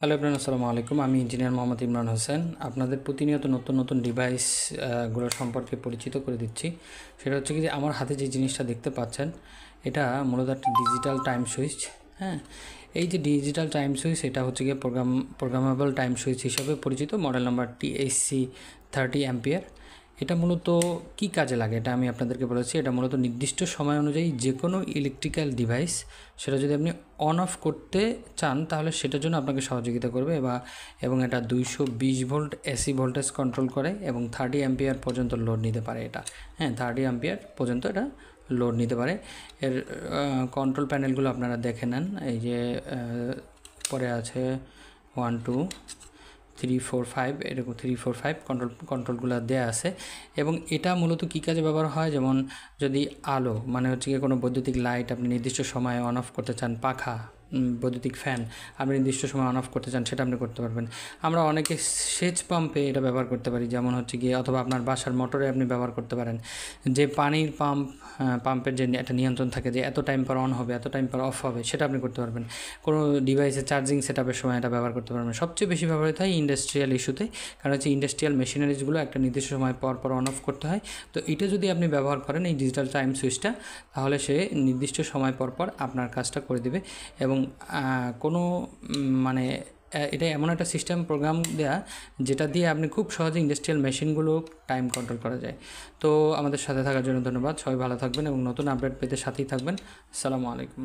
Hello everyone, আসসালামু আলাইকুম। আমি ইঞ্জিনিয়ার মোহাম্মদ ইমরান হোসেন। আপনাদের প্রতিনিয়ত নতুন নতুন ডিভাইসগুলো সম্পর্কে পরিচিত করে দিচ্ছি। সেটা হচ্ছে কি যে আমার হাতে যে জিনিসটা দেখতে পাচ্ছেন, এটা মূলত একটা ডিজিটাল টাইম সুইচ। হ্যাঁ, এই যে ডিজিটাল টাইম সুইচ, এটা হচ্ছে গিয়ে প্রোগ্রামেবল টাইম সুইচ হিসাবে পরিচিত। Model number THC 30 ampere. এটা মূলত কী কাজে লাগে এটা আমি আপনাদেরকে বলেছি। এটা মূলত নির্দিষ্ট সময় অনুযায়ী যে কোনো ইলেকট্রিক্যাল ডিভাইস সেটা যদি আপনি অন অফ করতে চান তাহলে সেটার জন্য আপনাকে সহযোগিতা করবে এবং এটা 220 ভোল্ট এসি ভোল্টেজ কন্ট্রোল করে এবং 30 অ্যাম্পিয়ার পর্যন্ত লোড নিতে পারে এটা। হ্যাঁ, 30 অ্যাম্পিয়ার পর্যন্ত এটা লোড নিতে পারে। এর কন্ট্রোল প্যানেলগুলো আপনারা দেখে নেন। এই যে পরে আছে 1 2 3 4 5, এরকম 3 4 5 কন্ট্রোলগুলো দেওয়া আছে। এবং এটা মূলত কী কাজে ব্যবহার হয়, যেমন যদি আলো মানে হচ্ছে গিয়ে কোনো বৈদ্যুতিক লাইট আপনি নির্দিষ্ট সময়ে অন অফ করতে চান, পাখা, বৈদ্যুতিক ফ্যান আপনি নির্দিষ্ট সময় অন অফ করতে চান, সেটা আপনি করতে পারবেন। আমরা অনেকে সেচ পাম্পে এটা ব্যবহার করতে পারি, যেমন হচ্ছে গিয়ে অথবা আপনার বাসার মোটরে আপনি ব্যবহার করতে পারেন। যে পানির পাম্পের যে একটা নিয়ন্ত্রণ থাকে যে এত টাইম পর অন হবে, এত টাইম পর অফ হবে, সেটা আপনি করতে পারবেন। কোনো ডিভাইসে চার্জিং সেটআপের সময় এটা ব্যবহার করতে পারবেন। সবচেয়ে বেশি ব্যবহৃত হয় ইন্ডাস্ট্রিয়াল ইস্যুতে, কারণ হচ্ছে ইন্ডাস্ট্রিয়াল মেশিনারিজগুলো একটা নির্দিষ্ট সময় পর পর অন অফ করতে হয়। তো এটা যদি আপনি ব্যবহার করেন এই ডিজিটাল টাইম সুইচটা, তাহলে সে নির্দিষ্ট সময় পর পর আপনার কাজটা করে দেবে। এবং কোনো মানে এটা এমন একটা সিস্টেম প্রোগ্রাম দেয়া যেটা দিয়ে আপনি খুব সহজে ইন্ডাস্ট্রিয়াল মেশিনগুলো টাইম কন্ট্রোল করা যায়। তো আমাদের সাথে থাকার জন্য ধন্যবাদ। সবাই ভালো থাকবেন এবং নতুন আপডেট পেতে সাথেই থাকবেন। আসসালামু আলাইকুম।